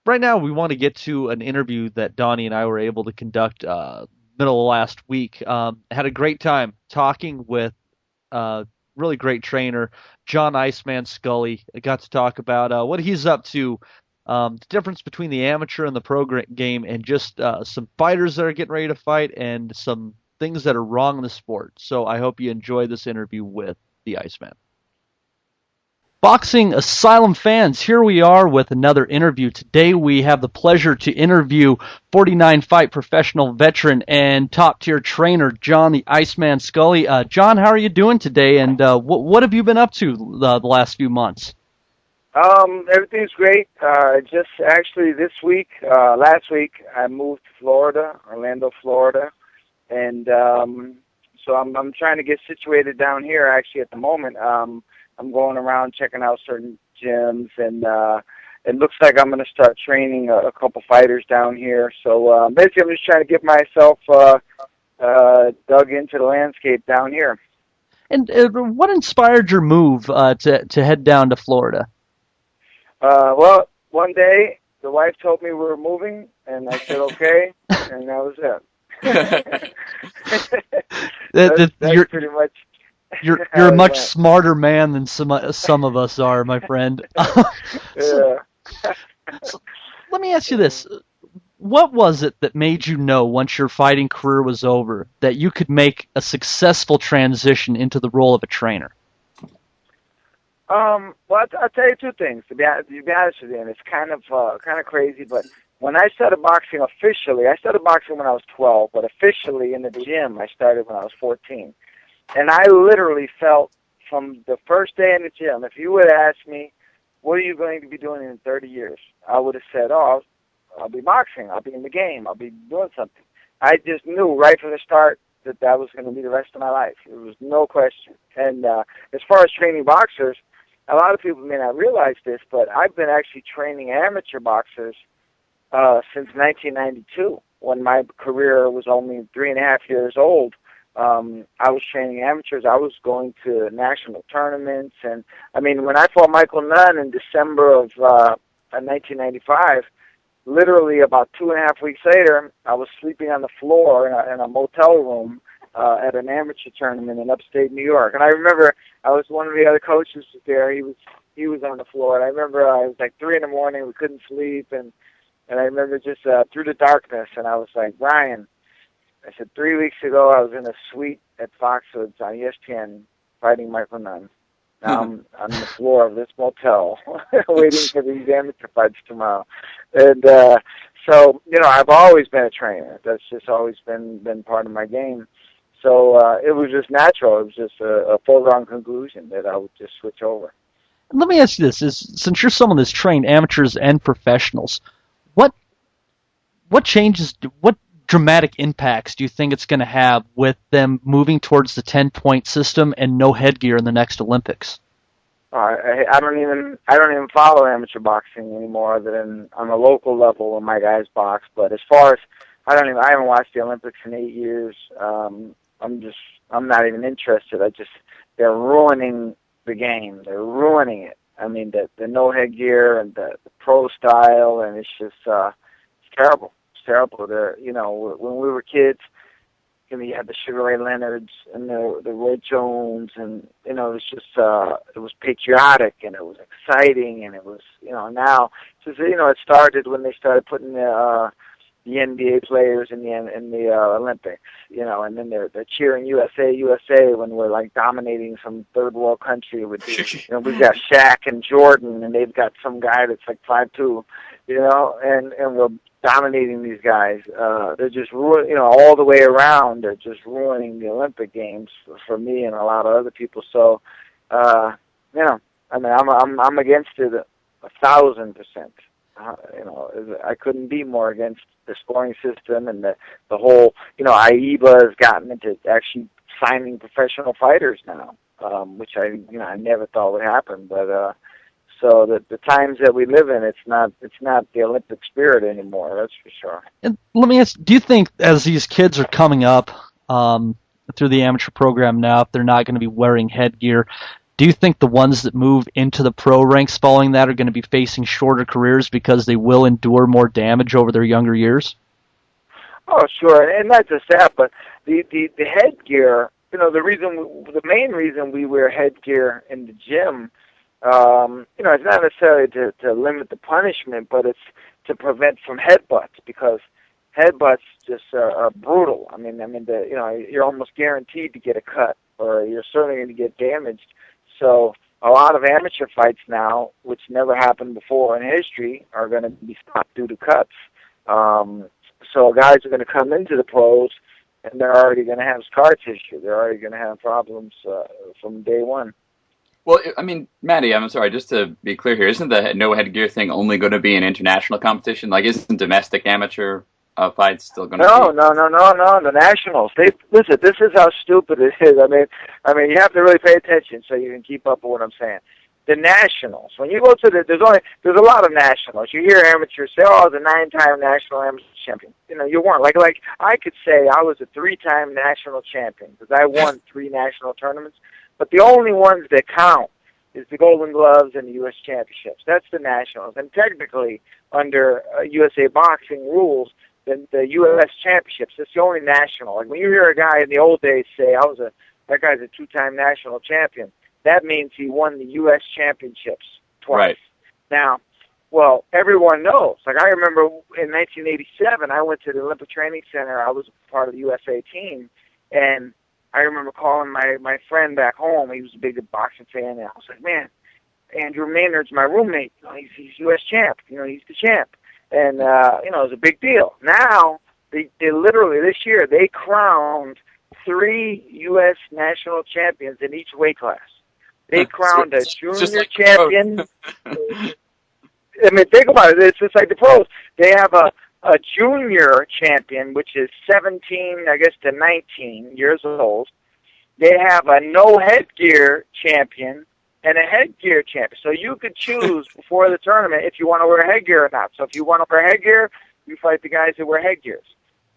right now we want to get to an interview that Donnie and I were able to conduct middle of last week. Had a great time talking with really great trainer John Iceman Scully. I got to talk about what he's up to, the difference between the amateur and the pro game, and just some fighters that are getting ready to fight and some things that are wrong in the sport. So I hope you enjoy this interview with the Iceman. Boxing Asylum fans, here we are with another interview. Today we have the pleasure to interview 49-fight professional veteran and top-tier trainer John the Iceman Scully. John, how are you doing today, and what have you been up to the last few months? Everything's great. Just actually this week, last week, I moved to Florida, Orlando, Florida, and so I'm trying to get situated down here actually at the moment. I'm going around checking out certain gyms, and it looks like I'm going to start training a couple fighters down here. So basically, I'm just trying to get myself dug into the landscape down here. And what inspired your move to head down to Florida? Well, one day the wife told me we were moving, and I said okay, and that was it. That's pretty much. You're a much smarter man than some of us are, my friend. So let me ask you this. What was it that made you know once your fighting career was over that you could make a successful transition into the role of a trainer? Well, I'll tell you two things, to be honest with you, and it's kind of crazy, but when I started boxing officially, I started boxing when I was 12, but officially in the gym, I started when I was 14. And I literally felt from the first day in the gym, if you would ask me, what are you going to be doing in 30 years? I would have said, oh, I'll be boxing. I'll be in the game. I'll be doing something. I just knew right from the start that that was going to be the rest of my life. There was no question. And as far as training boxers, a lot of people may not realize this, but I've been actually training amateur boxers since 1992, when my career was only 3.5 years old. I was training amateurs. I was going to national tournaments. And, I mean, when I fought Michael Nunn in December of 1995, literally about 2.5 weeks later, I was sleeping on the floor in a motel room at an amateur tournament in upstate New York. And I remember I was one of the other coaches there. He was on the floor. And I remember it was like 3 in the morning. We couldn't sleep. And I remember just through the darkness, and I was like, Brian, I said, 3 weeks ago I was in a suite at Foxwoods on ESPN fighting Michael Nunn. Now I'm on the floor of this motel waiting for these amateur fights tomorrow. And so, you know, I've always been a trainer. That's just always been part of my game. So it was just natural. It was just a foregone conclusion that I would just switch over. Let me ask you this: since you're someone that's trained amateurs and professionals, what changes, what dramatic impacts do you think it's going to have with them moving towards the 10-point system and no headgear in the next Olympics? I don't even follow amateur boxing anymore, other than on a local level when my guys box. But as far as I haven't watched the Olympics in 8 years. I'm not even interested. They're ruining the game. They're ruining it. I mean, the no headgear and the pro style, and it's just it's terrible. It's terrible. When we were kids, you had the Sugar Ray Leonards and the Roy Jones, and it was just it was patriotic and it was exciting, and it was now it started when they started putting the NBA players in the Olympics, and then they're cheering USA, USA when we're like dominating some third world country with we've got Shaq and Jordan, and they've got some guy that's like 5'2", and we're dominating these guys. They're just all the way around. They're just ruining the Olympic Games for me and a lot of other people. So, I mean, I'm against it 1,000%. I couldn't be more against the scoring system and the whole, AIBA has gotten into actually signing professional fighters now, which I never thought would happen. But so the times that we live in, it's not the Olympic spirit anymore. That's for sure. And let me ask, do you think as these kids are coming up through the amateur program now, if they're not going to be wearing headgear, do you think the ones that move into the pro ranks following that are going to be facing shorter careers because they will endure more damage over their younger years? Oh, sure, and not just that, but the headgear. The main reason we wear headgear in the gym, it's not necessarily to limit the punishment, but it's to prevent from headbutts, because headbutts just are brutal. You're almost guaranteed to get a cut, or you're certainly going to get damaged. So a lot of amateur fights now, which never happened before in history, are going to be stopped due to cuts. So guys are going to come into the pros, and they're already going to have scar tissue. They're already going to have problems from day one. Well, I mean, Maddie, I'm sorry, just to be clear here, isn't the no headgear thing only going to be in international competition? Like, isn't domestic amateur fights still going to No, be? no, no, no, no. The nationals. Listen. This is how stupid it is. I mean, you have to really pay attention so you can keep up with what I'm saying. The nationals. When you go to there's a lot of nationals. You hear amateurs say, "Oh, the 9-time national amateur champion." You weren't. Like I could say I was a 3-time national champion because I won 3 national tournaments. But the only ones that count is the Golden Gloves and the U.S. Championships. That's the nationals. And technically, under USA Boxing rules, the U.S. Championships, it's the only national. Like when you hear a guy in the old days say, that guy's a 2-time national champion, that means he won the U.S. Championships twice. Right. Now, well, everyone knows. Like I remember in 1987, I went to the Olympic Training Center. I was part of the USA team, and I remember calling my friend back home. He was a big boxing fan, and I was like, "Man, Andrew Maynard's my roommate. He's U.S. champ. He's the champ." And it was a big deal. Now they literally this year they crowned 3 U.S. national champions in each weight class. They crowned a junior champion. I mean, think about it. It's just like the pros. They have a junior champion, which is 17, I guess, to 19 years old. They have a no headgear champion and a headgear champion. So you could choose before the tournament if you want to wear headgear or not. So if you want to wear headgear, you fight the guys that wear headgears.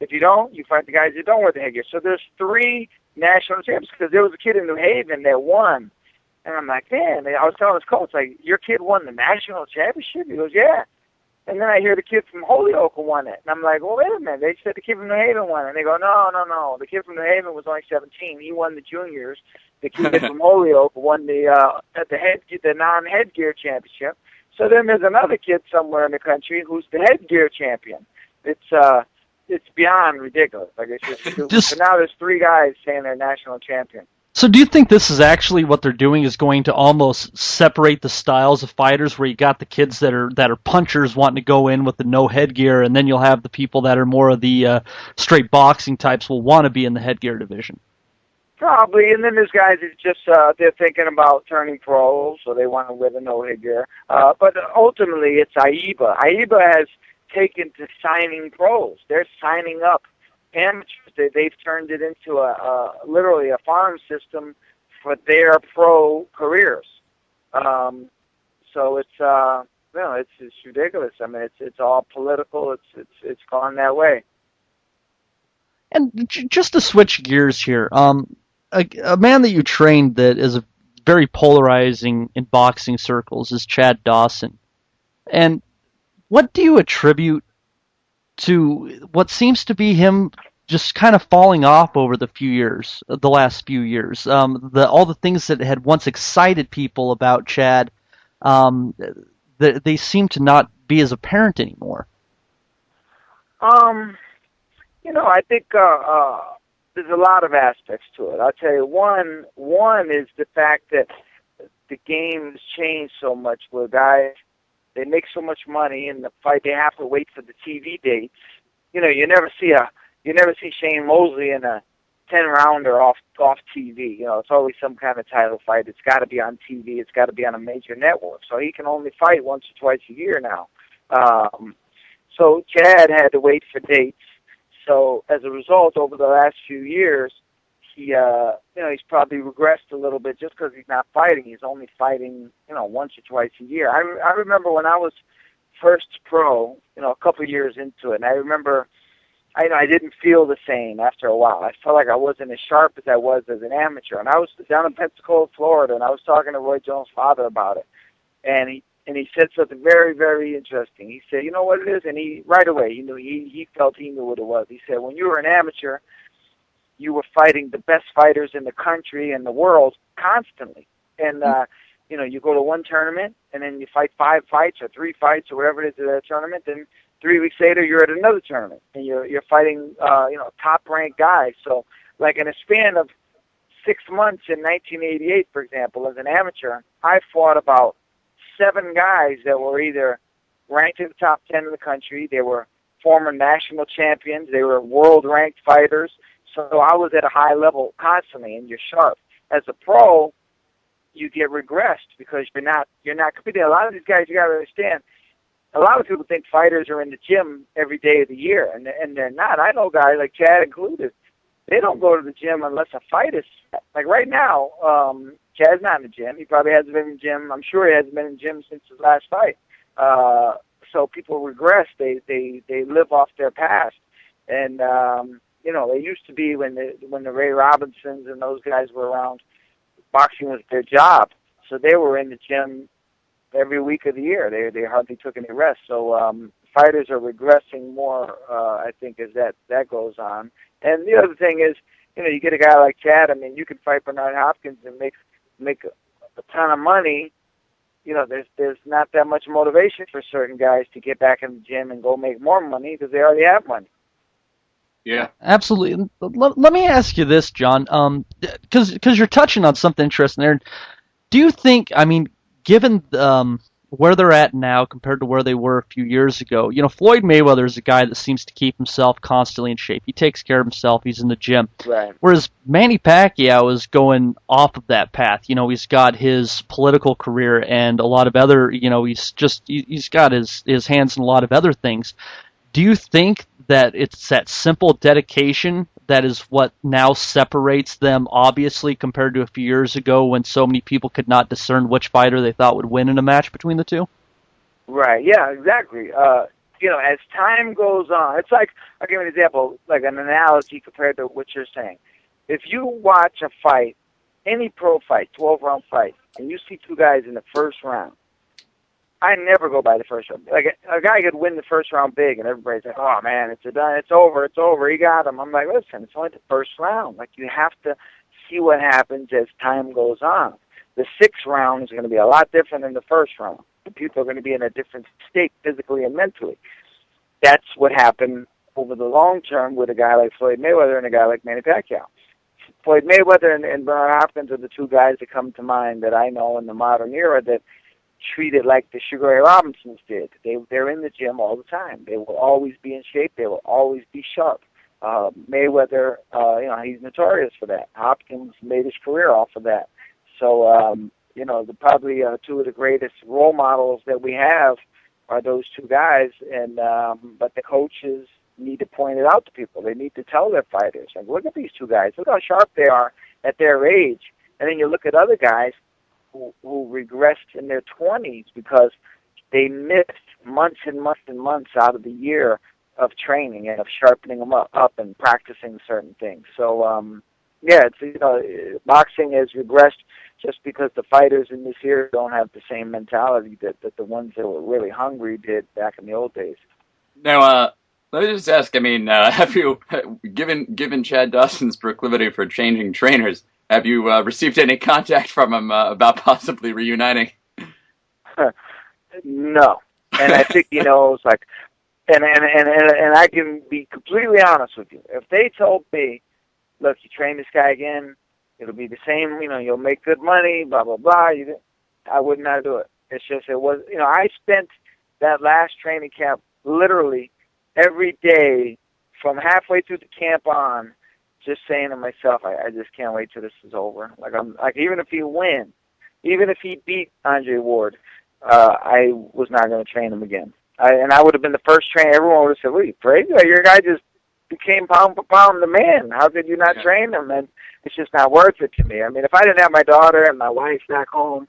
If you don't, you fight the guys that don't wear the headgear. So there's 3 national champions, because there was a kid in New Haven that won. And I'm like, man, I was telling his coach, like, your kid won the national championship? He goes, yeah. And then I hear the kid from Holyoke won it. And I'm like, well, wait a minute. They said the kid from New Haven won it. And they go, no. The kid from New Haven was only 17. He won the juniors. The kid from Holyoke won the non-headgear championship. So then there's another kid somewhere in the country who's the headgear champion. It's beyond ridiculous. Like, it's just stupid. So now there's 3 guys saying they're national champion. So do you think this is actually what they're doing is going to almost separate the styles of fighters, where you got the kids that are punchers wanting to go in with the no headgear, and then you'll have the people that are more of the straight boxing types will want to be in the headgear division? Probably, and then there's guys that just they're thinking about turning pro, so they want to wear the no headgear. But ultimately, it's AIBA. AIBA has taken to signing pros. They're signing up amateurs. They've turned it into literally a farm system for their pro careers. So it's ridiculous. I mean, it's all political. It's gone that way. And just to switch gears here, a man that you trained that is very polarizing in boxing circles is Chad Dawson. And what do you attribute to what seems to be him just kind of falling off over the last few years? All the things that had once excited people about Chad, they seem to not be as apparent anymore. I think there's a lot of aspects to it. I'll tell you, one is the fact that the game has changed so much, where guys, they make so much money in the fight, they have to wait for the TV dates. You never see Shane Mosley in a 10-rounder off TV. It's always some kind of title fight. It's got to be on TV. It's got to be on a major network. So he can only fight once or twice a year now. So Chad had to wait for dates. So as a result, over the last few years, he's probably regressed a little bit just because he's not fighting. He's only fighting, once or twice a year. I remember when I was first pro, a couple of years into it, and I remember I didn't feel the same after a while. I felt like I wasn't as sharp as I was as an amateur. And I was down in Pensacola, Florida, and I was talking to Roy Jones' father about it. And he said something very, very interesting. He said, you know what it is? And he right away he felt he knew what it was. He said, when you were an amateur, you were fighting the best fighters in the country and the world constantly. And you go to one tournament and then you fight 5 fights or 3 fights or whatever it is at that tournament, and 3 weeks later you're at another tournament and you're fighting top ranked guys. So like in a span of 6 months in 1988, for example, as an amateur, I fought about 7 guys that were either ranked in the top 10 in the country, they were former national champions, they were world-ranked fighters. So I was at a high level constantly, and you're sharp. As a pro, you get regressed because you're not competing. A lot of these guys, you got to understand, a lot of people think fighters are in the gym every day of the year, and they're not. I know guys like Chad included. They don't go to the gym unless a fight is set. Like right now, Chad's not in the gym. He probably hasn't been in the gym. I'm sure he hasn't been in the gym since his last fight. So people regress. They live off their past. And, they used to be when the Ray Robinsons and those guys were around, boxing was their job. So they were in the gym every week of the year. They hardly took any rest. So fighters are regressing more, I think, as that goes on. And the other thing is, you get a guy like Chad. I mean, you can fight Bernard Hopkins and make a ton of money. There's not that much motivation for certain guys to get back in the gym and go make more money because they already have money. Yeah, absolutely. Let me ask you this, John, because you're touching on something interesting there. Do you think, I mean, given where they're at now compared to where they were a few years ago, Floyd Mayweather is a guy that seems to keep himself constantly in shape. He takes care of himself. He's in the gym. Right. Whereas Manny Pacquiao is going off of that path. He's got his political career and a lot of other, he's got his hands in a lot of other things. Do you think that it's that simple dedication that is what now separates them, obviously, compared to a few years ago when so many people could not discern which fighter they thought would win in a match between the two? Right, yeah, exactly. As time goes on, it's like, I'll give you an example, like an analogy compared to what you're saying. If you watch a fight, any pro fight, 12-round fight, and you see 2 guys in the first round, I never go by the first round. Like a guy could win the first round big, and everybody's like, "Oh man, it's over, he got him." I'm like, listen, it's only the first round. Like you have to see what happens as time goes on. The 6th round is going to be a lot different than the first round. The people are going to be in a different state physically and mentally. That's what happened over the long term with a guy like Floyd Mayweather and a guy like Manny Pacquiao. Floyd Mayweather and Bernard Hopkins are the 2 guys that come to mind that I know in the modern era that treated like the Sugar Ray Robinsons did. They're in the gym all the time. They will always be in shape. They will always be sharp. Mayweather, he's notorious for that. Hopkins made his career off of that. So, probably 2 of the greatest role models that we have are those 2 guys. And but the coaches need to point it out to people. They need to tell their fighters, like, look at these 2 guys. Look how sharp they are at their age. And then you look at other guys who regressed in their 20s because they missed months and months and months out of the year of training and of sharpening them up and practicing certain things. So, it's boxing has regressed just because the fighters in this era don't have the same mentality that the ones that were really hungry did back in the old days. Now, let me just ask. I mean, have you, given Chad Dawson's proclivity for changing trainers, have you received any contact from him about possibly reuniting? No, and I think he knows. Like, and I can be completely honest with you. If they told me, look, you train this guy again, it'll be the same. You'll make good money. Blah blah blah. I would not do it. It's just it was. I spent that last training camp literally every day from halfway through the camp on, just saying to myself, I just can't wait till this is over. Even if he wins, even if he beat Andre Ward, I was not going to train him again. I would have been the first trainer. Everyone would have said, "What are you crazy? Your guy just became pound for pound the man. How could you not train him?" And it's just not worth it to me. I mean, if I didn't have my daughter and my wife back home,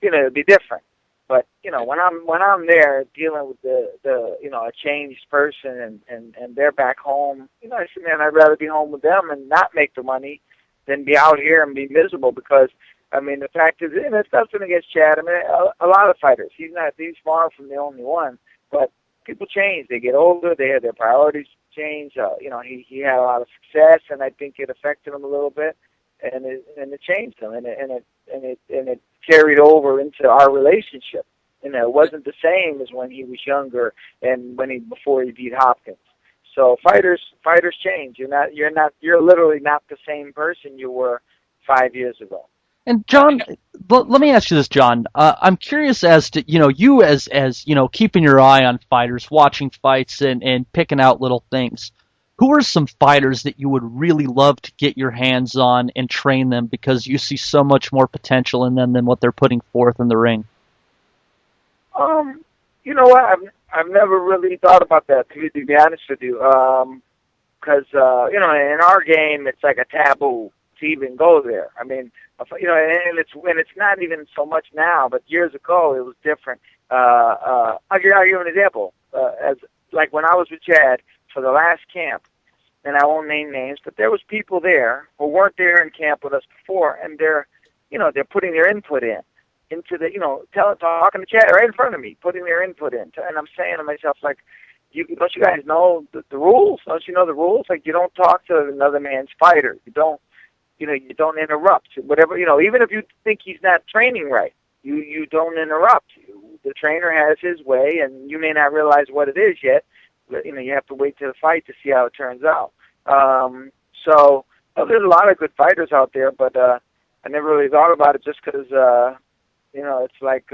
it'd be different. But when I'm there dealing with the a changed person and they're back home, I said, man, I'd rather be home with them and not make the money than be out here and be miserable. Because the fact is, and it's nothing against Chad. A lot of fighters. He's far from the only one. But people change. They get older. They have their priorities change. He had a lot of success, and I think it affected him a little bit, and it changed him, and it carried over into our relationship. It wasn't the same as when he was younger and before he beat Hopkins. So fighters change. You're literally not the same person you were 5 years ago. And John, let me ask you this, John. I'm curious as to, you as keeping your eye on fighters, watching fights and picking out little things. Who are some fighters that you would really love to get your hands on and train them because you see so much more potential in them than what they're putting forth in the ring? You know what? I've never really thought about that, to be honest with you. Because in our game, it's like a taboo to even go there. And it's not even so much now, but years ago it was different. I'll give you an example. As like when I was with Chad for the last camp, and I won't name names, but there was people there who weren't there in camp with us before, and they're putting their input into the, talking to Chad right in front of me, putting their input in. And I'm saying to myself, like, don't you guys know the rules? Don't you know the rules? Like, you don't talk to another man's fighter. You don't interrupt. Whatever, even if you think he's not training right, you don't interrupt. The trainer has his way, and you may not realize what it is yet. But, you have to wait to the fight to see how it turns out. So there's a lot of good fighters out there, but I never really thought about it just because, it's like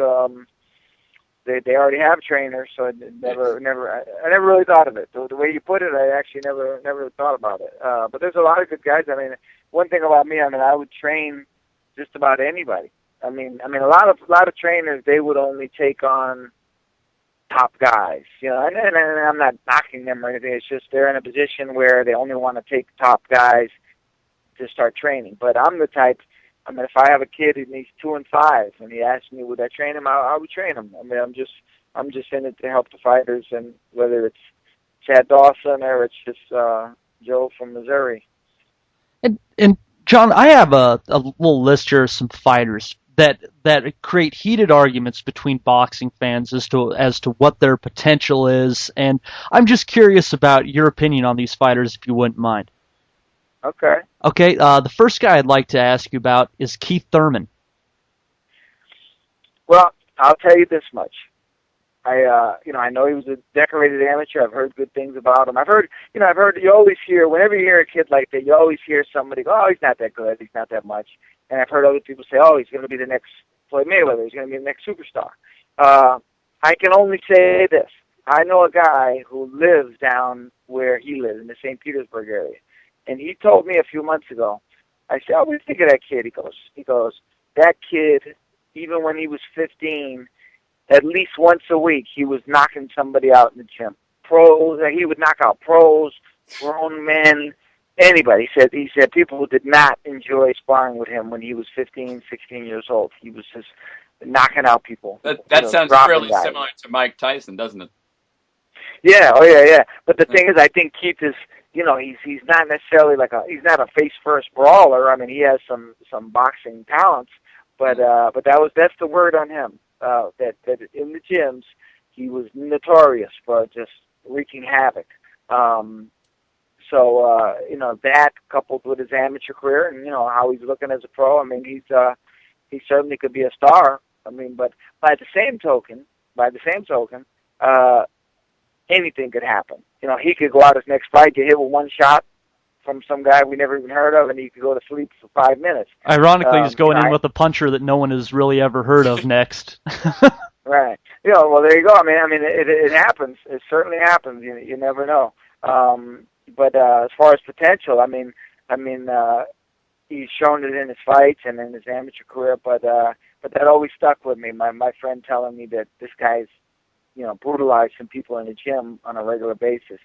they already have trainers, so I never really thought of it. The way you put it, I actually never thought about it. But there's a lot of good guys. One thing about me, I would train just about anybody. A lot of trainers, they would only take on top guys, and I'm not knocking them or anything. It's just they're in a position where they only want to take top guys to start training. But I'm the type. If I have a kid and he's 2 and 5, and he asks me would I train him, I would train him. I'm just in it to help the fighters, and whether it's Chad Dawson or it's just Joe from Missouri. And John, I have a little list here of some fighters that create heated arguments between boxing fans as to what their potential is, and I'm just curious about your opinion on these fighters, if you wouldn't mind. Okay. Okay. The first guy I'd like to ask you about is Keith Thurman. Well, I'll tell you this much. I know he was a decorated amateur. I've heard good things about him. I've heard you always hear, whenever you hear a kid like that, you always hear somebody go, oh, he's not that good, he's not that much. And I've heard other people say, oh, he's going to be the next Floyd Mayweather, he's going to be the next superstar. I can only say this. I know a guy who lives down where he lives, in the St. Petersburg area. And he told me a few months ago, I said, oh, what do you think of that kid? He goes, that kid, even when he was 15, at least once a week, he was knocking somebody out in the gym. Pros, he would knock out pros, grown men, anybody. He said people did not enjoy sparring with him when he was 15, 16 years old. He was just knocking out people. That sounds fairly similar to Mike Tyson, doesn't it? Yeah, oh yeah. But the thing is, I think Keith is, he's not necessarily he's not a face first brawler. He has some boxing talents, but that's the word on him. That in the gyms he was notorious for just wreaking havoc. That coupled with his amateur career and how he's looking as a pro, he certainly could be a star. But by the same token, anything could happen. He could go out his next fight, get hit with one shot from some guy we never even heard of, and he could go to sleep for 5 minutes. Ironically, he's going in with a puncher that no one has really ever heard of next. Right. Well, there you go. It happens. It certainly happens. You never know. But as far as potential, he's shown it in his fights and in his amateur career. But that always stuck with me. My friend telling me that this guy's brutalized some people in the gym on a regular basis.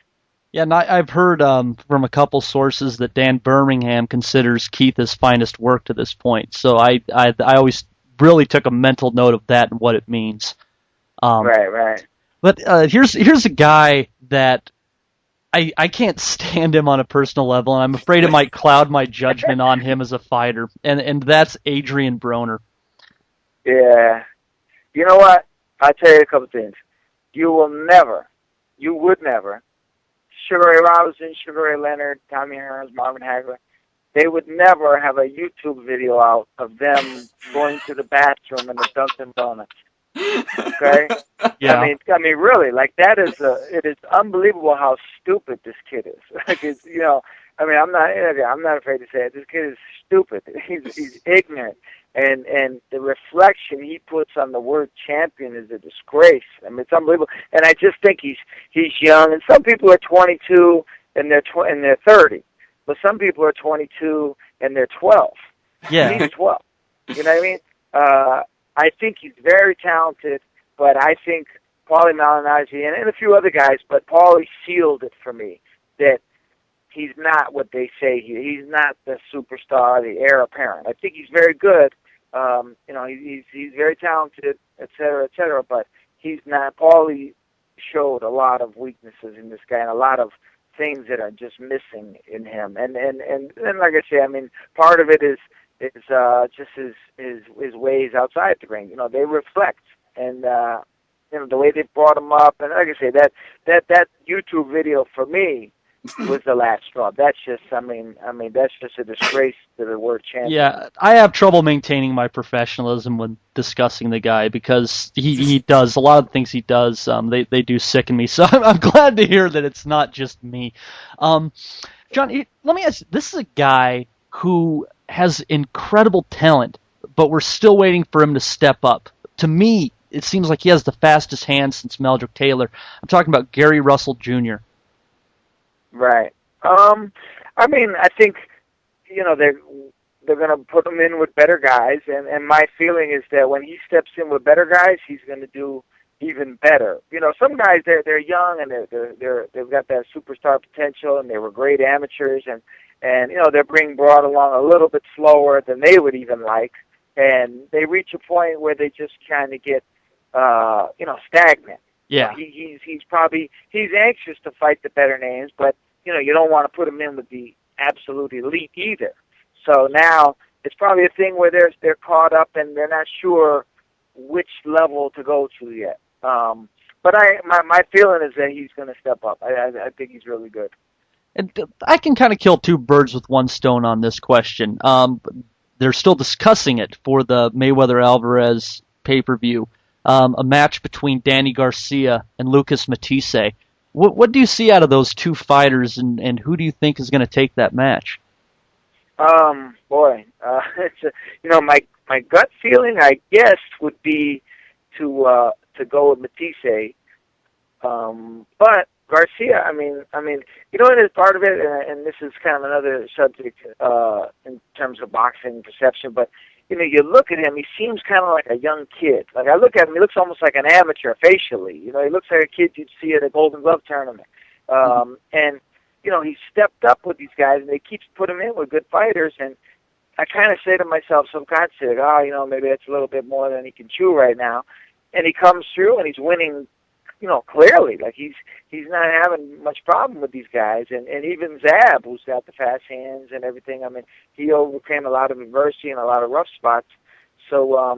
Yeah, and I've heard from a couple sources that Dan Birmingham considers Keith his finest work to this point. So I always really took a mental note of that and what it means. Right. But here's a guy that I can't stand him on a personal level, and I'm afraid it might cloud my judgment on him as a fighter, and that's Adrian Broner. Yeah. You know what? I'll tell you a couple things. You would never, Sugar Ray Robinson, Sugar Ray Leonard, Tommy Hearns, Marvin Hagler, they would never have a YouTube video out of them going to the bathroom in the Dunkin' Donuts. Okay? Yeah. I mean, really, like it is unbelievable how stupid this kid is. Like, it's, I mean, I'm not afraid to say it. This kid is stupid. He's ignorant, and the reflection he puts on the word champion is a disgrace. I mean, it's unbelievable. And I just think he's young. And some people are 22 and they're 30, but some people are 22 and they're 12. Yeah. And he's 12. You know what I mean? I think he's very talented, but I think Paulie Malignaggi and a few other guys, but Paulie sealed it for me that he's not what they say he's not the superstar, the heir apparent. I think he's very good. He's very talented, et cetera, but he's not. Paulie showed a lot of weaknesses in this guy and a lot of things that are just missing in him. And like I say, I mean, part of it is just his ways outside the ring. They reflect, and the way they brought him up, and like I say, that YouTube video for me was the last straw. That's just, I mean, that's just a disgrace to the word champion. Yeah, I have trouble maintaining my professionalism when discussing the guy because he does a lot of the things he does. They do sicken me. So I'm glad to hear that it's not just me. John, let me ask you, this is a guy who has incredible talent, but we're still waiting for him to step up. To me, it seems like he has the fastest hands since Meldrick Taylor. I'm talking about Gary Russell Jr. Right. I mean, I think, they're going to put him in with better guys, and my feeling is that when he steps in with better guys, he's going to do even better. Some guys, they're young and they've got that superstar potential, and they were great amateurs, and they're being brought along a little bit slower than they would even like, and they reach a point where they just kind of get, stagnant. Yeah. He's anxious to fight the better names, but you don't want to put him in with the absolute elite either. So now it's probably a thing where they're caught up and they're not sure which level to go to yet. But my feeling is that he's going to step up. I think he's really good. And I can kind of kill two birds with one stone on this question. They're still discussing it for the Mayweather-Alvarez pay-per-view, a match between Danny Garcia and Lucas Matisse. What do you see out of those two fighters, and who do you think is going to take that match? My gut feeling, I guess, would be to go with Matisse. But Garcia, I mean, it is part of it, and this is kind of another subject in terms of boxing perception. But you look at him, he seems kind of like a young kid. Like I look at him, he looks almost like an amateur facially. He looks like a kid you'd see at a Golden Glove tournament. And he stepped up with these guys, and they keep putting him in with good fighters. And I kind of say to myself subconsciously, like, maybe that's a little bit more than he can chew right now. And he comes through, and he's winning. Clearly, like he's not having much problem with these guys, and even Zab, who's got the fast hands and everything. I mean, he overcame a lot of adversity and a lot of rough spots. So, I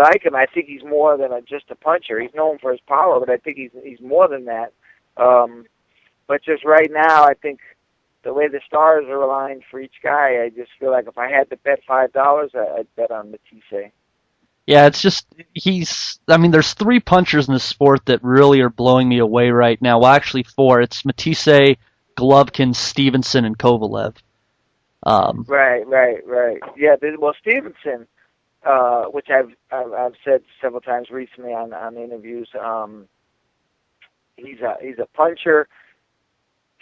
like him. I think he's more than just a puncher. He's known for his power, but I think he's more than that. But just right now, I think the way the stars are aligned for each guy, I just feel like if I had to bet $5, I'd bet on Matisse. Yeah, it's just, there's three punchers in this sport that really are blowing me away right now. Well, actually four. It's Matisse, Golovkin, Stevenson, and Kovalev. Right. Yeah, well, Stevenson, which I've said several times recently on interviews, he's a puncher.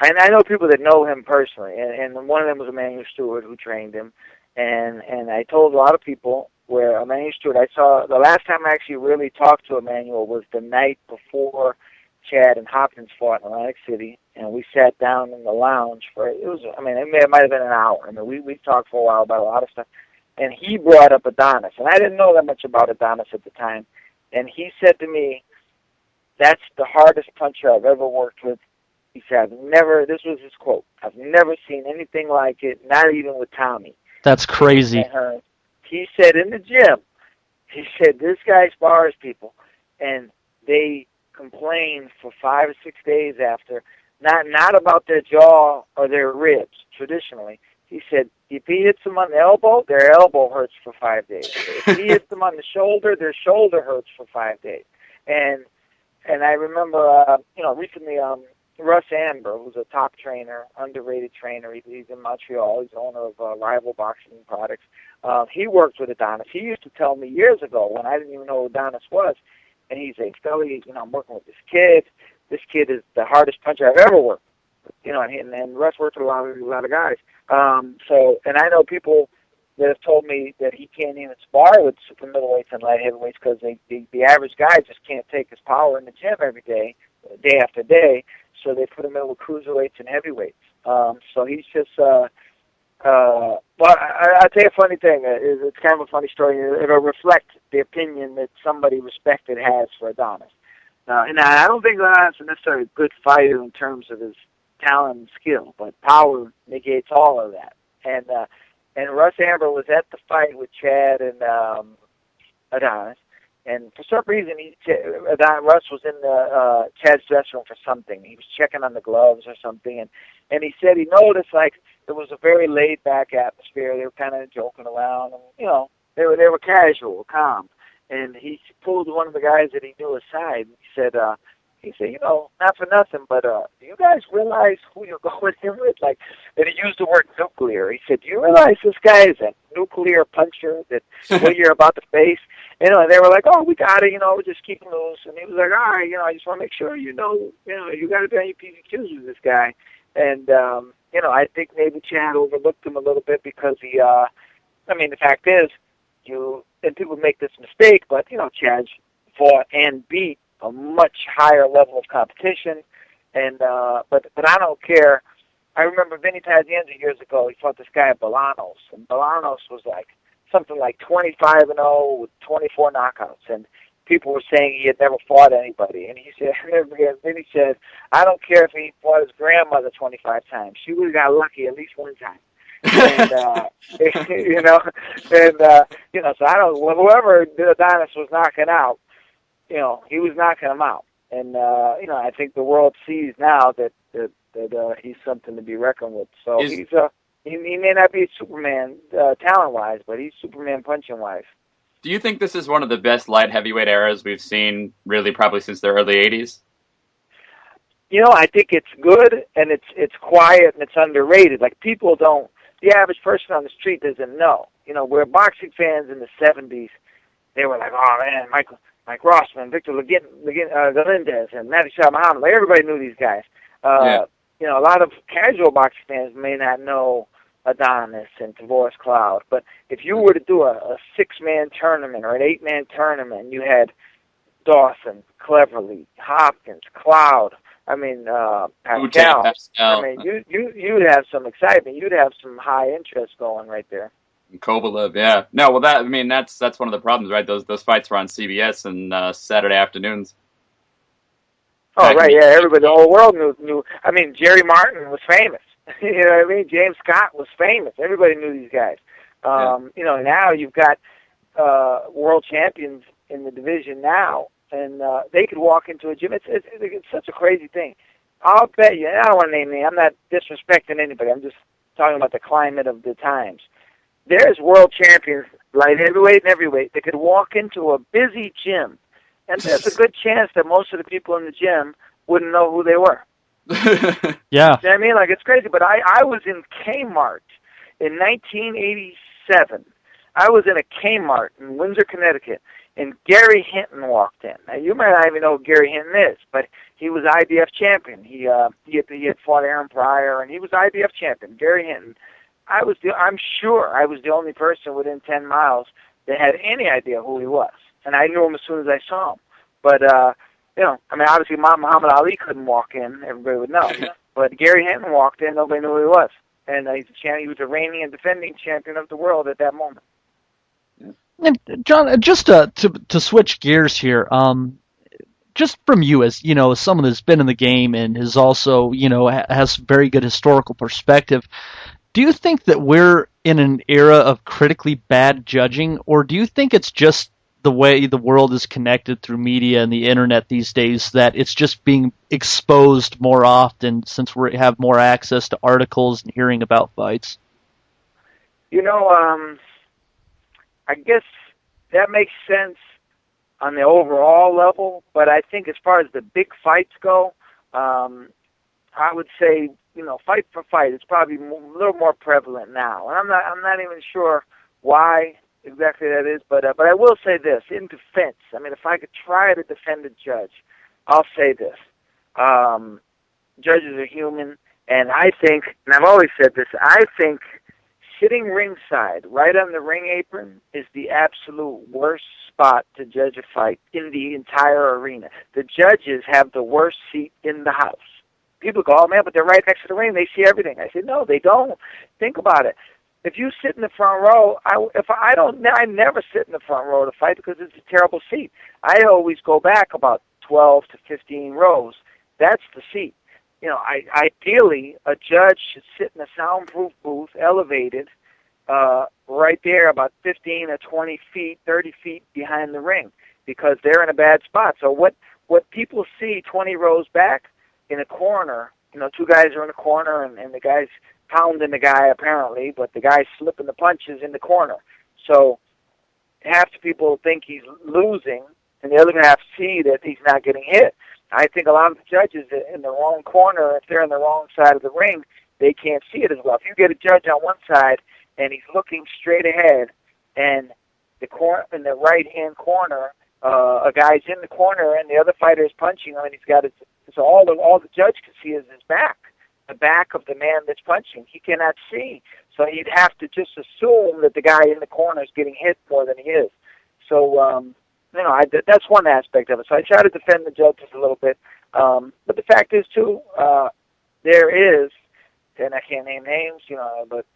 And I know people that know him personally, and one of them was Emmanuel Stewart, who trained him. And I told a lot of people where Emmanuel Stewart, I saw the last time I actually really talked to Emmanuel was the night before Chad and Hopkins fought in Atlantic City, and we sat down in the lounge it might have been an hour. I mean, we talked for a while about a lot of stuff. and he brought up Adonis, and I didn't know that much about Adonis at the time, and he said to me, "That's the hardest puncher I've ever worked with." He said, "I've never." This was his quote. "I've never seen anything like it, not even with Tommy." That's crazy. He said in the gym, he said this guy spars people, and they complain for 5 or 6 days after, not about their jaw or their ribs traditionally. He said if he hits them on the elbow, their elbow hurts for 5 days. If he hits them on the shoulder, their shoulder hurts for 5 days. And I remember, recently, Russ Amber, who's a top trainer, underrated trainer. He's in Montreal. He's owner of Rival Boxing Products. He worked with Adonis. He used to tell me years ago when I didn't even know who Adonis was, and he'd say, "Scully, I'm working with this kid. This kid is the hardest puncher I've ever worked with." And Russ worked with a lot of guys. And I know people that have told me that he can't even spar with super middleweights and light heavyweights because the average guy just can't take his power in the gym every day, day after day. So they put him in with cruiserweights and heavyweights. So he's just. Well, I'll tell you a funny thing. It's kind of a funny story. It'll reflect the opinion that somebody respected has for Adonis. And I don't think Adonis is necessarily a good fighter in terms of his talent and skill, but power negates all of that. And Russ Amber was at the fight with Chad and Adonis, and for some reason, Russ was in the Chad's dressing room for something. He was checking on the gloves or something, and he said he noticed like it was a very laid back atmosphere. They were kind of joking around, and they were casual, calm. And he pulled one of the guys that he knew aside. And he said, not for nothing, but do you guys realize who you're going in with? Like, and he used the word nuclear. He said, do you realize this guy is a nuclear puncher that what you're about to face? And they were like, oh, we got it, we're just keeping loose. And he was like, all right, I just want to make sure you got to be on your P's and Q's with this guy. And, I think maybe Chad overlooked him a little bit because the fact is, and people make this mistake, but, Chad fought and beat a much higher level of competition, and but I don't care. I remember Vinny Pazienza years ago. He fought this guy at Bolanos, and Bolanos was like something like 25-0 with 24 knockouts, and people were saying he had never fought anybody. And he said, Vinny said, I don't care if he fought his grandmother 25 times. She would have got lucky at least one time. And so I don't. Whoever Adonis was knocking out, he was knocking him out. And, I think the world sees now that he's something to be reckoned with. So he may not be Superman talent-wise, but he's Superman punching-wise. Do you think this is one of the best light heavyweight eras we've seen, really, probably since the early 80s? I think it's good, and it's quiet, and it's underrated. Like, the average person on the street doesn't know. We're boxing fans in the 70s. They were like, oh, man, Mike Rossman, Victor Galindez, and Nabi Shah Muhammad. Like, everybody knew these guys. A lot of casual boxing fans may not know Adonis and Tavoris Cloud, but if you were to do a 6-man tournament or an 8-man tournament, you had Dawson, Cleverly, Hopkins, Cloud, Pascal. You'd have some excitement. You'd have some high interest going right there. Kovalev, yeah. No, well, that's one of the problems, right? Those fights were on CBS and Saturday afternoons. Oh, right, yeah. Everybody, the whole world knew. Jerry Martin was famous. You know what I mean? James Scott was famous. Everybody knew these guys. Now you've got world champions in the division now, and they could walk into a gym. It's such a crazy thing. I'll bet you, and I don't want to name names. I'm not disrespecting anybody. I'm just talking about the climate of the times. There's world champions, light heavyweight and heavyweight, that could walk into a busy gym, and there's a good chance that most of the people in the gym wouldn't know who they were. Yeah. You know what I mean? Like, it's crazy. But I was in Kmart in 1987. I was in a Kmart in Windsor, Connecticut, and Gary Hinton walked in. Now, you might not even know who Gary Hinton is, but he was IBF champion. He had fought Aaron Pryor, and he was IBF champion. Gary Hinton. I'm sure I was the only person within 10 miles that had any idea who he was, and I knew him as soon as I saw him. But obviously Muhammad Ali couldn't walk in; everybody would know. But Gary Hinton walked in; nobody knew who he was, and he's a champion. He was the reigning and defending champion of the world at that moment. And John, just to switch gears here, just from you as as someone that's been in the game and is also has very good historical perspective, do you think that we're in an era of critically bad judging, or do you think it's just the way the world is connected through media and the internet these days that it's just being exposed more often since we have more access to articles and hearing about fights? You know, I guess that makes sense on the overall level, but I think as far as the big fights go, I would say, fight for fight, it's probably a little more prevalent now. And I'm not even sure why exactly that is, but I will say this in defense. I mean, if I could try to defend a judge, I'll say this: judges are human, and I think, and I've always said this, I think sitting ringside, right on the ring apron, is the absolute worst spot to judge a fight in the entire arena. The judges have the worst seat in the house. People go, oh man, but they're right next to the ring. They see everything. I said, no, they don't. Think about it. If you sit in the front row, I never sit in the front row to fight because it's a terrible seat. I always go back about 12 to 15 rows. That's the seat. Ideally, a judge should sit in a soundproof booth, elevated, right there about 15 or 20 feet, 30 feet behind the ring, because they're in a bad spot. So what people see 20 rows back in a corner, two guys are in a corner and the guy's pounding the guy apparently, but the guy's slipping the punches in the corner. So half the people think he's losing, and the other half see that he's not getting hit. I think a lot of the judges in the wrong corner, if they're on the wrong side of the ring, they can't see it as well. If you get a judge on one side and he's looking straight ahead, and in the right-hand corner, a guy's in the corner and the other fighter is punching him, and he's got his, so all the judge can see is his back, the back of the man that's punching. He cannot see, so he'd have to just assume that the guy in the corner is getting hit more than he is. So, that's one aspect of it. So I try to defend the judges a little bit. But the fact is, too, there is, and I can't name names, but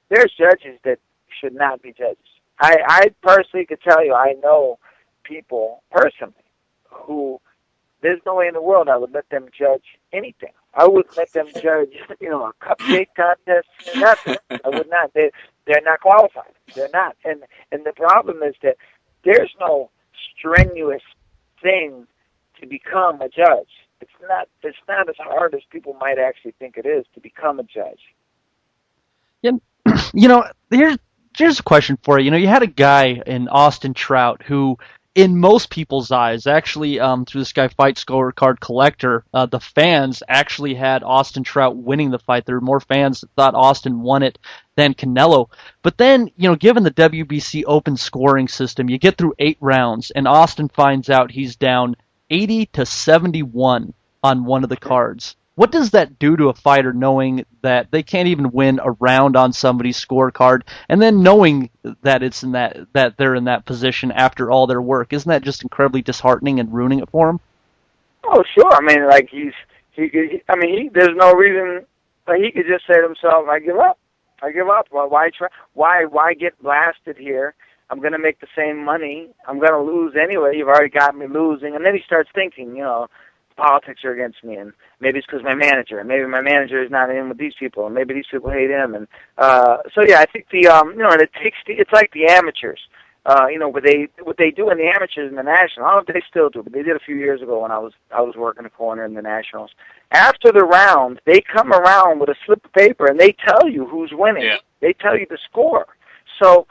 there's judges that should not be judges. I personally could tell you, I know people personally who there's no way in the world I would let them judge anything. I wouldn't let them judge, a cupcake contest, nothing. I would not. They're not qualified. They're not. And the problem is that there's no strenuous thing to become a judge. It's not as hard as people might actually think it is to become a judge. Yeah, here's a question for you. You had a guy in Austin Trout who, in most people's eyes, actually, through this guy Fight Scorecard Collector, the fans actually had Austin Trout winning the fight. There were more fans that thought Austin won it than Canelo. But then, given the WBC open scoring system, you get through 8 rounds, and Austin finds out he's down 80-71 on one of the cards. What does that do to a fighter knowing that they can't even win a round on somebody's scorecard, and then knowing that that they're in that position after all their work? Isn't that just incredibly disheartening and ruining it for him? Oh, sure. I mean, like there's no reason. He could just say to himself, "I give up. I give up. Well, why try? Why get blasted here? I'm going to make the same money. I'm going to lose anyway. You've already got me losing." And then he starts thinking, politics are against me, and maybe it's because my manager, and maybe my manager is not in with these people, and maybe these people hate him, and so yeah, I think it's like the amateurs, what they do in the amateurs in the national. I don't know if they still do, but they did a few years ago when I was working the corner in the nationals. After the round, they come around with a slip of paper and they tell you who's winning. Yeah. They tell you the score. So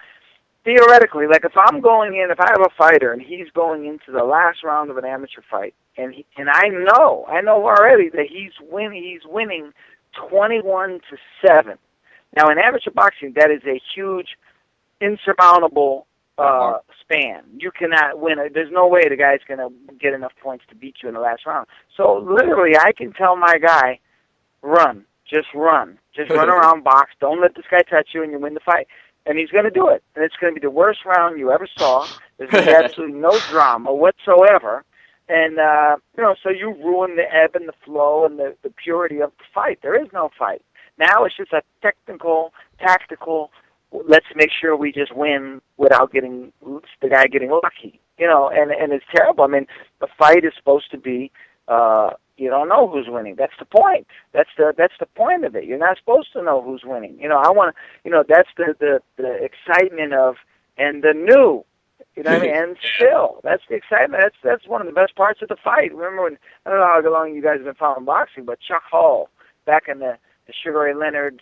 theoretically, like if I have a fighter and he's going into the last round of an amateur fight, and I know already that he's winning 21-7. Now in amateur boxing, that is a huge, insurmountable span. You cannot win it. There's no way the guy's going to get enough points to beat you in the last round. So literally, I can tell my guy, run, just run around, box. Don't let this guy touch you, and you win the fight. And he's going to do it. And it's going to be the worst round you ever saw. There's going to be absolutely no drama whatsoever. And, so you ruin the ebb and the flow and the purity of the fight. There is no fight. Now it's just a technical, tactical let's make sure we just win without getting the guy getting lucky. And it's terrible. I mean, the fight is supposed to be, you don't know who's winning. That's the point. That's the point of it. You're not supposed to know who's winning. That's the excitement of, and the new, you know what I mean? And still, that's the excitement. That's one of the best parts of the fight. Remember when, I don't know how long you guys have been following boxing, but Chuck Hall, back in the Sugar Ray Leonard,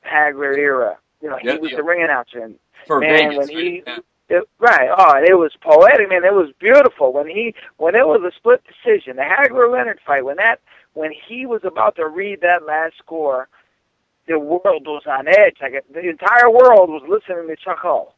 Hagler era, he was the ring announcer. And for man, Vegas, when he, right? right, and it was poetic, man. It was beautiful when it was a split decision, the Hagler Leonard fight. When he was about to read that last score, the world was on edge. Like the entire world was listening to Chuck Hall.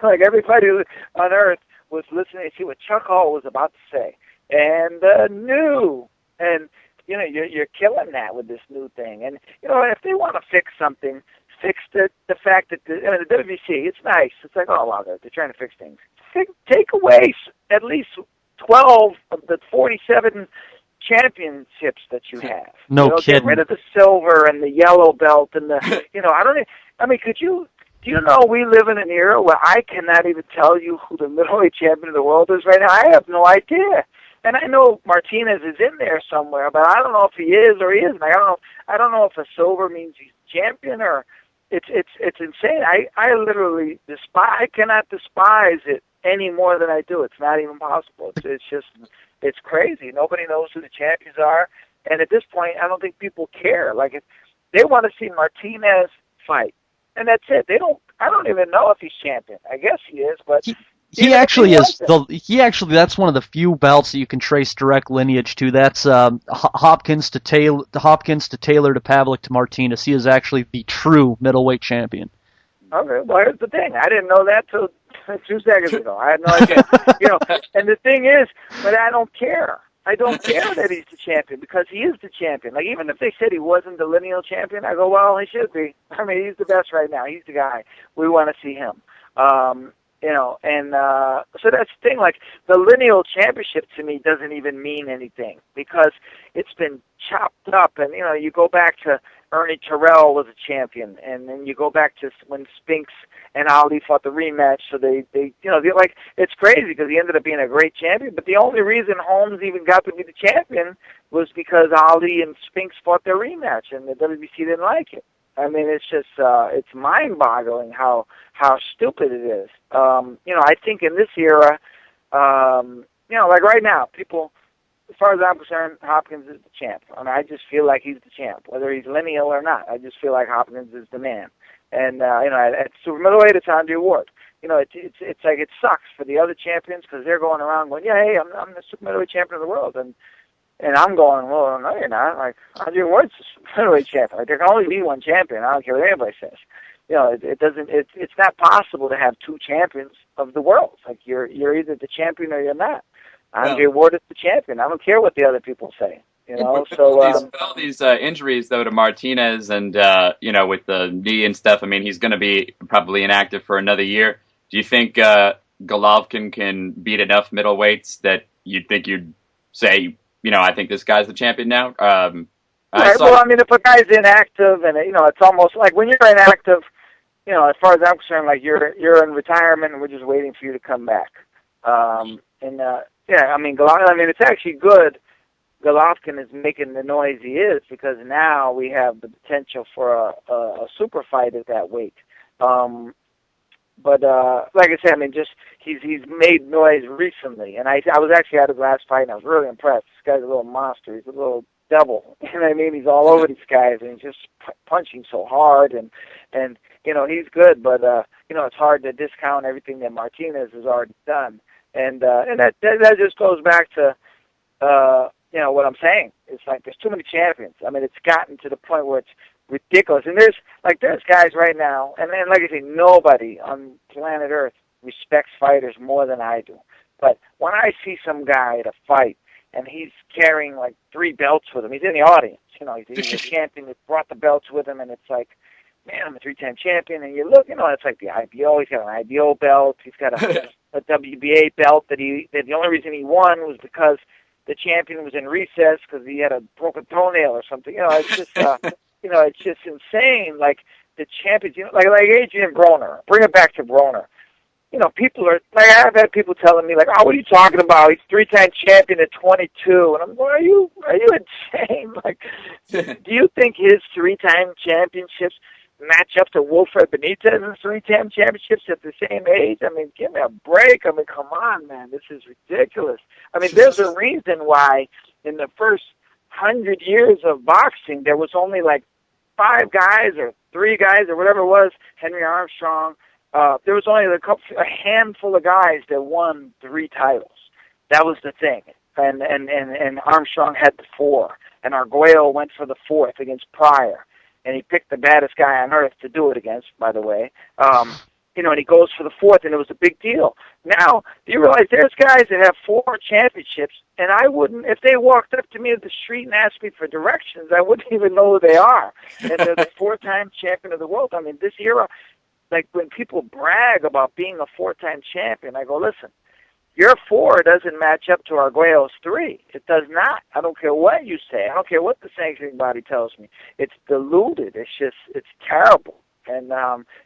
Like everybody on earth was listening to see what Chuck Hall was about to say, and new, and you're killing that with this new thing. And if they want to fix something, fix the fact that the WBC, it's nice. It's like, oh wow, they're trying to fix things. Take away at least 12 of the 47 championships that you have. No kidding. Get rid of the silver and the yellow belt and the do you know we live in an era where I cannot even tell you who the middleweight champion of the world is right now? I have no idea. And I know Martinez is in there somewhere, but I don't know if he is or he isn't. I don't know if a silver means he's champion or it's insane. I literally I cannot despise it any more than I do. It's not even possible. It's crazy. Nobody knows who the champions are, and at this point, I don't think people care. Like if they want to see Martinez fight, and that's it. I don't even know if he's champion. I guess he is, but he actually is. That's one of the few belts that you can trace direct lineage to. That's Hopkins to Taylor to Pavlik to Martinez. He is actually the true middleweight champion. Okay, well here's the thing. I didn't know that till 2 seconds ago. I had no idea. And the thing is, but I don't care. I don't care that he's the champion because he is the champion. Like even if they said he wasn't the lineal champion, I go, well, he should be. I mean, he's the best right now. He's the guy. We want to see him. So that's the thing. Like the lineal championship to me doesn't even mean anything because it's been chopped up. And you go back to Ernie Terrell was a champion, and then you go back to when Spinks and Ali fought the rematch. So they like it's crazy because he ended up being a great champion. But the only reason Holmes even got to be the champion was because Ali and Spinks fought their rematch, and the WBC didn't like it. I mean, it's just it's mind-boggling how stupid it is. I think in this era, like right now, people, as far as I'm concerned, Hopkins is the champ. I mean, I just feel like he's the champ, whether he's lineal or not. I just feel like Hopkins is the man. And at super middleweight, it's Andre Ward. It's like it sucks for the other champions because they're going around going, yeah, hey, I'm the super middleweight champion of the world, and I'm going, well, no, you're not. Like Andre Ward's the middleweight champion. Like there can only be one champion. I don't care what anybody says. It's not possible to have two champions of the world. Like you're either the champion or you're not. Andre Ward is the champion. I don't care what the other people say. All these injuries though to Martinez and with the knee and stuff. I mean, he's going to be probably inactive for another year. Do you think Golovkin can beat enough middleweights that you'd say, I think this guy's the champion now? Right. Well, I mean, if a guy's inactive, and it's almost like when you're inactive, as far as I'm concerned, like you're in retirement, and we're just waiting for you to come back. I mean, it's actually good. Golovkin is making the noise he is because now we have the potential for a super fight at that weight. But like I said, I mean, just he's made noise recently, and I was actually at his last fight, and I was really impressed. This guy's a little monster. He's a little devil. You know what I mean? He's all over these guys, and he's just punching so hard, and he's good. But it's hard to discount everything that Martinez has already done, and that just goes back to what I'm saying. It's like there's too many champions. I mean, it's gotten to the point where it's ridiculous. And there's guys right now, and like I say, nobody on planet Earth respects fighters more than I do. But when I see some guy at a fight and he's carrying like 3 belts with him, he's in the audience. He's a champion that brought the belts with him, and it's like, man, I'm a 3-time champion. And you look, it's like the IBO. He's got an IBO belt. He's got a WBA belt that the only reason he won was because the champion was in recess because he had a broken toenail or something. It's just, it's just insane. Like the champions, like Adrian Broner. Bring it back to Broner. People are like, I've had people telling me like, "Oh, what are you talking about? He's 3-time champion at 22," and I'm going, "Are you insane? Like, do you think his 3-time championships match up to Wilfred Benitez's 3-time championships at the same age? I mean, give me a break. I mean, come on, man, this is ridiculous. I mean, there's a reason why in the first 100 years of boxing there was only like 5 guys or 3 guys or whatever it was, Henry Armstrong. There was only a handful of guys that won 3 titles. That was the thing. And Armstrong had the 4. And Arguello went for the 4th against Pryor. And he picked the baddest guy on earth to do it against, by the way. And he goes for the 4th, and it was a big deal. Now, do you realize there's guys that have 4 championships, and I wouldn't, if they walked up to me at the street and asked me for directions, I wouldn't even know who they are. And they're the 4-time champion of the world. I mean, this era, like when people brag about being a 4-time champion, I go, listen, your 4 doesn't match up to Arguello's 3. It does not. I don't care what you say. I don't care what the sanctioning body tells me. It's diluted. It's terrible. And,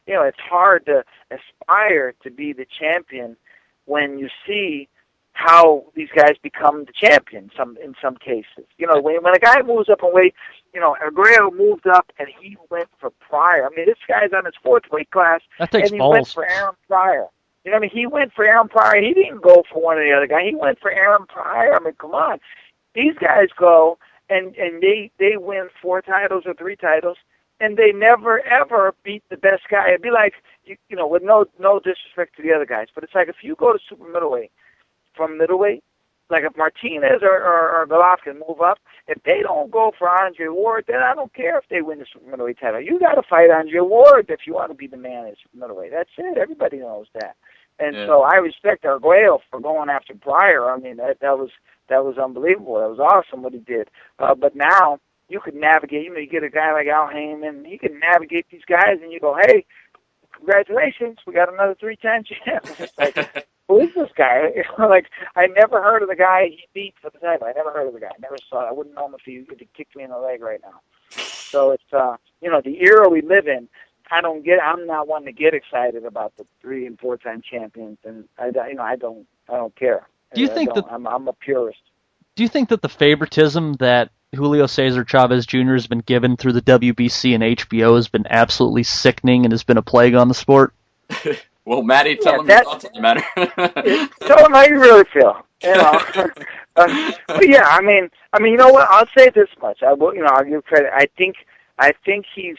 it's hard to aspire to be the champion when you see how these guys become the champion in some cases. When a guy moves up in weight, Arguello moved up and he went for Pryor. I mean, this guy's on his 4th weight class, That takes and he balls. went for Aaron Pryor. He went for Aaron Pryor. He didn't go for one of the other guys. He went for Aaron Pryor. I mean, come on. These guys go and they win 4 titles or 3 titles, and they never ever beat the best guy. It'd be like, with no disrespect to the other guys, but it's like if you go to super middleweight from middleweight, like if Martinez or Golovkin move up, if they don't go for Andre Ward, then I don't care if they win the super middleweight title. You got to fight Andre Ward if you want to be the man at super middleweight. That's it. Everybody knows that. And so I respect Arguello for going after Pryor. I mean, that was unbelievable. That was awesome what he did. But now you could navigate. You get a guy like Al Heyman. He can navigate these guys, and you go, hey, congratulations, we got another 3-time champ. It's like, who is this guy? Like, I never heard of the guy he beat for the title. I never heard of the guy. I never saw it. I wouldn't know him if he kicked me in the leg right now. So it's, the era we live in, I'm not one to get excited about the 3- and 4-time champions, and I don't care. Do you think that I'm a purist? Do you think that the favoritism that Julio Cesar Chavez Jr. has been given through the WBC and HBO has been absolutely sickening and has been a plague on the sport? Well, Matty, tell him your thoughts on the matter. Tell him how you really feel. But yeah, I mean, you know what? I'll say this much. I'll give credit. I think he's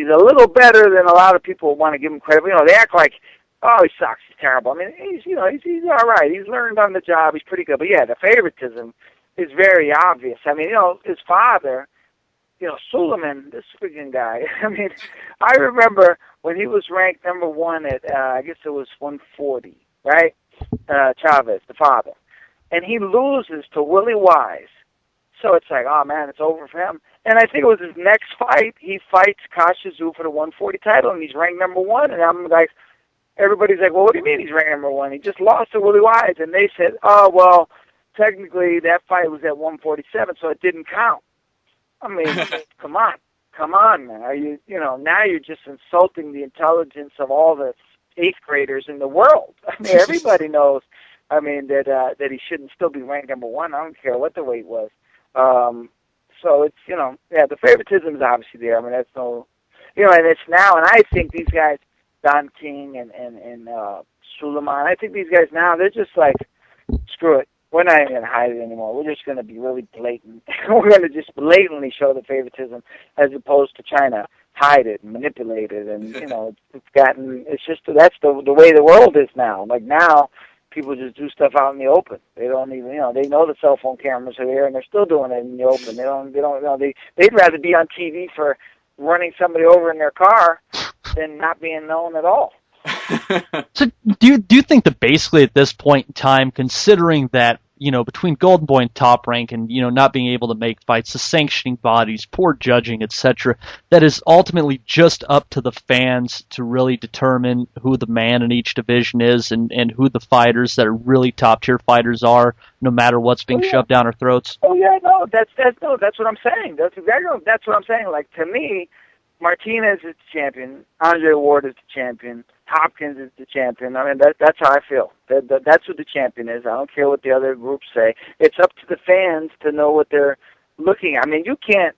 a little better than a lot of people want to give him credit. They act like, oh, he sucks, he's terrible. I mean, he's all right. He's learned on the job. He's pretty good. But yeah, the favoritism is very obvious. I mean, his father, Suleiman, this freaking guy. I mean, I remember when he was ranked number 1 at, I guess it was 140, right? Chavez, the father. And he loses to Willie Wise. So it's like, oh, man, it's over for him. And I think it was his next fight. He fights Kasha Zhu for the 140 title, and he's ranked number 1. And I'm like, everybody's like, well, what do you mean he's ranked number 1? He just lost to Willie Wise. And they said, oh, well, technically that fight was at 147, so it didn't count. I mean, come on, man. Are you, now you're just insulting the intelligence of all the 8th graders in the world. I mean, everybody knows, that he shouldn't still be ranked number 1. I don't care what the weight was. So it's, the favoritism is obviously there. I mean, that's no, and it's now, and I think these guys, Don King and Suleiman, I think these guys now, they're just like, screw it. We're not even going to hide it anymore. We're just going to be really blatant. We're going to just blatantly show the favoritism as opposed to trying to hide it and manipulate it. And, that's the way the world is now. Like now, people just do stuff out in the open. They don't even, they know the cell phone cameras are there and they're still doing it in the open. They'd rather be on TV for running somebody over in their car than not being known at all. So do you think that basically at this point in time, considering that, between Golden Boy and Top Rank and, not being able to make fights, the sanctioning bodies, poor judging, etc., that is ultimately just up to the fans to really determine who the man in each division is and who the fighters that are really top-tier fighters are, no matter what's being shoved down our throats? Oh, yeah, no, that's what I'm saying. That's what I'm saying. Like, to me, Martinez is the champion. Andre Ward is the champion. Hopkins is the champion. I mean, that's how I feel. That's who the champion is. I don't care what the other groups say. It's up to the fans to know what they're looking at. I mean, you can't,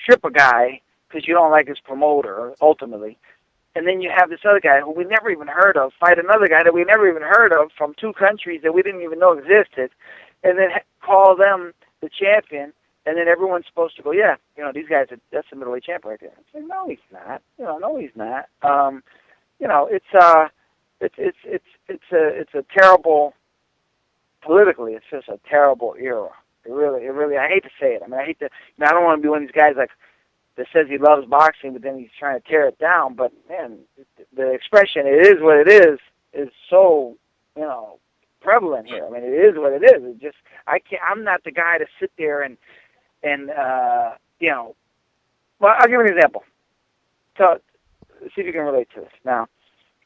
strip a guy because you don't like his promoter, ultimately. And then you have this other guy who we never even heard of fight another guy that we never even heard of from two countries that we didn't even know existed, and then call them the champion. And then everyone's supposed to go, yeah, these guys that's the middleweight champ right there. It's like, no, he's not. No, he's not. It's a terrible politically. It's just a terrible era. It really. I hate to say it. I mean, I don't want to be one of these guys like that says he loves boxing, but then he's trying to tear it down. But man, the expression "it is what it is" so prevalent here. I mean, it is what it is. It just I'm not the guy to sit there and well, I'll give you an example. So, see if you can relate to this. Now,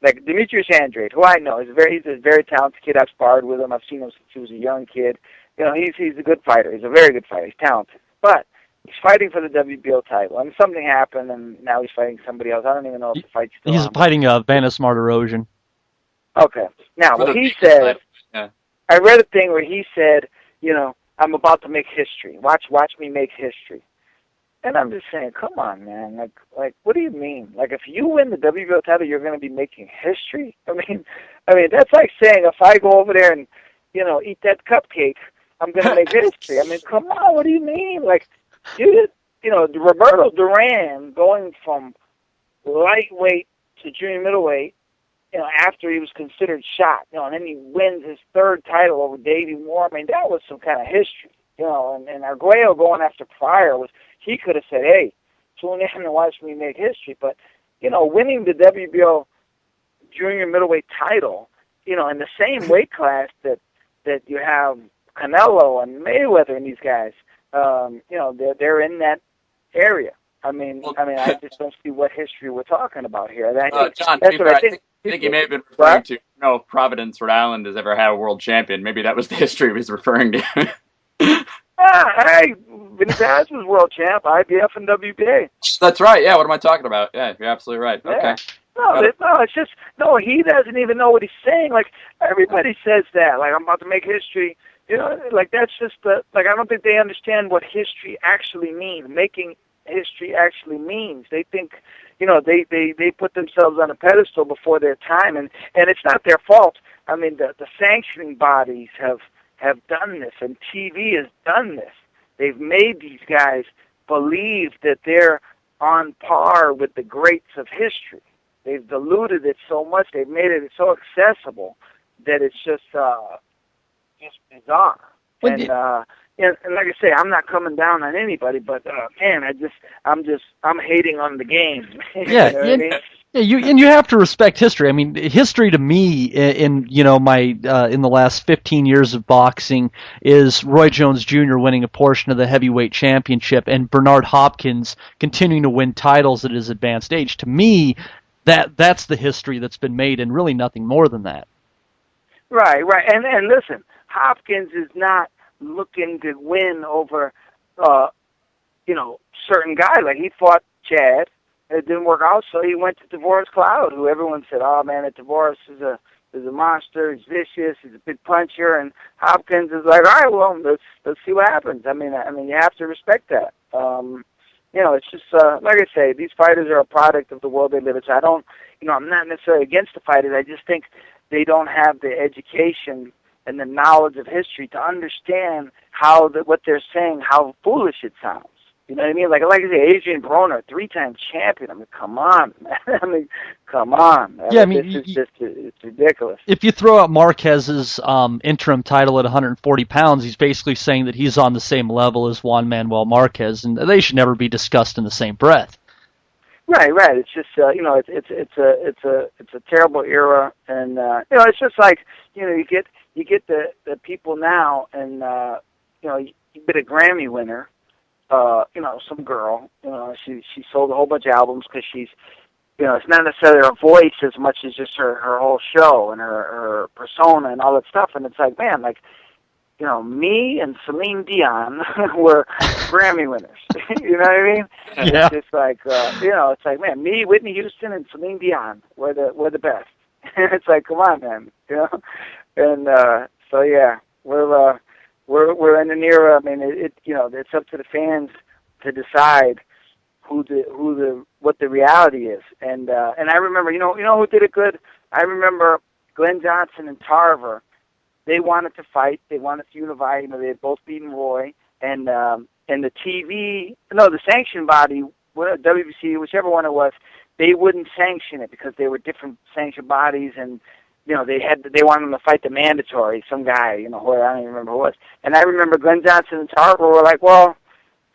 like Demetrius Andrade, who I know, he's a very talented kid. I've sparred with him. I've seen him since he was a young kid. He's a good fighter. He's a very good fighter. He's talented. But he's fighting for the WBO title. And something happened, and now he's fighting somebody else. I don't even know if the fight's still on. He's fighting Vanis Martirosyan. Okay. Now, what he said, I read a thing where he said, I'm about to make history. Watch me make history. And I'm just saying, come on, man. Like, what do you mean? Like, if you win the WBO title, you're going to be making history? I mean, that's like saying if I go over there and, eat that cupcake, I'm going to make history. I mean, come on. What do you mean? Like, Roberto Duran going from lightweight to junior middleweight, after he was considered shot, and then he wins his third title over Davey Moore. I mean, that was some kind of history, and Arguello going after Pryor he could have said, hey, tune in and watch me make history. But, winning the WBO junior middleweight title, in the same weight class that you have Canelo and Mayweather and these guys, they're in that area. I I just don't see what history we're talking about here. John, that's what I think. I think he may have been referring to, if Providence, Rhode Island has ever had a world champion. Maybe that was the history he was referring to. Hey, Vinicius was world champ, IBF and WBA. That's right. Yeah, what am I talking about? Yeah, you're absolutely right. Yeah. Okay. It's just, he doesn't even know what he's saying. Like, everybody says that. Like, I'm about to make history. Like, that's just I don't think they understand what history actually means. Making history actually means. They think, they put themselves on a pedestal before their time, and it's not their fault. I mean, the sanctioning bodies have done this, and TV has done this. They've made these guys believe that they're on par with the greats of history. They've diluted it so much, they've made it so accessible that it's just bizarre. And like I say, I'm not coming down on anybody, but man, I'm hating on the game. Yeah, what I mean? Yeah, you have to respect history. I mean, history to me in the last 15 years of boxing is Roy Jones Jr. winning a portion of the heavyweight championship and Bernard Hopkins continuing to win titles at his advanced age. To me, that's the history that's been made, and really nothing more than that. Right. And listen, Hopkins is not looking to win over certain guys. Like, he fought Chad. It didn't work out, so he went to Tavoris Cloud, who everyone said, oh, man, Tavoris is a monster, he's vicious, he's a big puncher, and Hopkins is like, all right, well, let's see what happens. I mean, you have to respect that. It's just, like I say, these fighters are a product of the world they live in, so I don't, I'm not necessarily against the fighters, I just think they don't have the education and the knowledge of history to understand what they're saying, how foolish it sounds. You know what I mean? Like I say, Adrian Broner, 3-time champion. I mean, come on, man. Come on. It's ridiculous. If you throw out Marquez's interim title at 140 pounds, he's basically saying that he's on the same level as Juan Manuel Marquez, and they should never be discussed in the same breath. Right. It's just it's a terrible era, and it's just like you get the people now, and you get a Grammy winner. Some girl, she sold a whole bunch of albums because she's, it's not necessarily her voice as much as just her whole show and her persona and all that stuff. And it's like, man, like, me and Celine Dion were Grammy winners. You know what I mean? Yeah. It's just like, it's like, man, me, Whitney Houston, and Celine Dion, we're the best. It's like, come on, man, And so yeah, we're in an era. I mean, it's up to the fans to decide what the reality is. And I remember, who did it good? I remember Glenn Johnson and Tarver. They wanted to fight. They wanted to unify. They had both beaten Roy, and the the sanction body, WBC, whichever one it was, they wouldn't sanction it because they were different sanction bodies, and they wanted them to fight the mandatory, some guy, who I don't even remember who it was. And I remember Glenn Johnson and Tarver were like, well,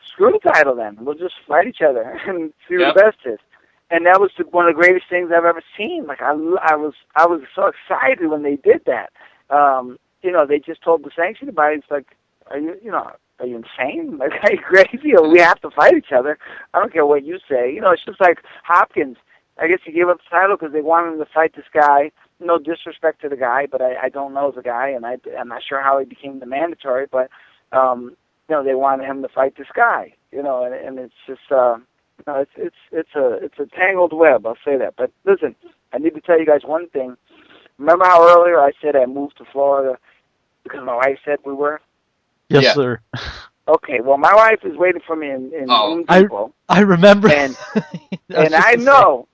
screw the title then. We'll just fight each other and see who the best is. And that was one of the greatest things I've ever seen. Like I was so excited when they did that. They just told the sanctioning bodies, like, are you insane? Like, are you crazy? Or we have to fight each other. I don't care what you say. It's just like Hopkins. I guess he gave up the title because they wanted him to fight this guy. No disrespect to the guy, but I don't know the guy, and I'm not sure how he became the mandatory, but, they wanted him to fight this guy, and it's just, it's a tangled web, I'll say that. But listen, I need to tell you guys one thing. Remember how earlier I said I moved to Florida because my wife said we were? Yes, sir. Okay, well, my wife is waiting for me in Home Depot. I remember. And I know.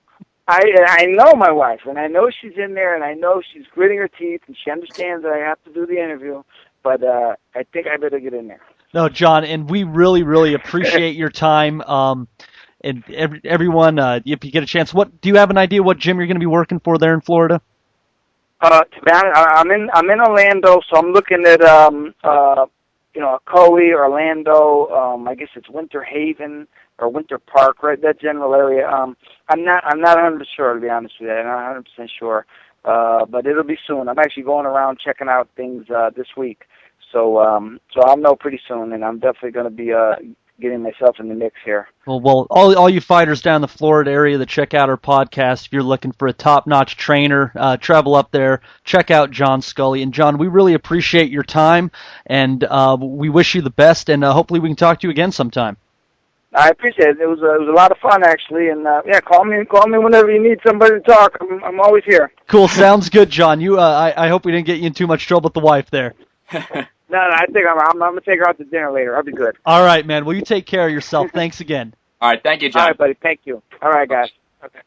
I know my wife, and I know she's in there, and I know she's gritting her teeth, and she understands that I have to do the interview, but I think I better get in there. No, John, and we really, really appreciate your time. And everyone, if you get a chance, do you have an idea what gym you're going to be working for there in Florida? To be honest, I'm in Orlando, so I'm looking at Coe, Orlando. I guess it's Winter Haven or Winter Park, right? That general area. I'm not 100% sure, to be honest with you. I'm not 100% sure, but it'll be soon. I'm actually going around checking out things this week, so I'll know pretty soon, and I'm definitely going to be getting myself in the mix here. Well, all you fighters down in the Florida area that check out our podcast, if you're looking for a top-notch trainer, travel up there, check out John Scully. And John, we really appreciate your time, and we wish you the best, and hopefully we can talk to you again sometime. I appreciate it. It was a lot of fun, actually, and call me whenever you need somebody to talk. I'm always here. Cool, sounds good, John. I hope we didn't get you in too much trouble with the wife there. No, I think I'm going to take her out to dinner later. I'll be good. All right, man. Well, you take care of yourself. Thanks again. All right, thank you, John. All right, buddy. Thank you. All right, guys. Okay.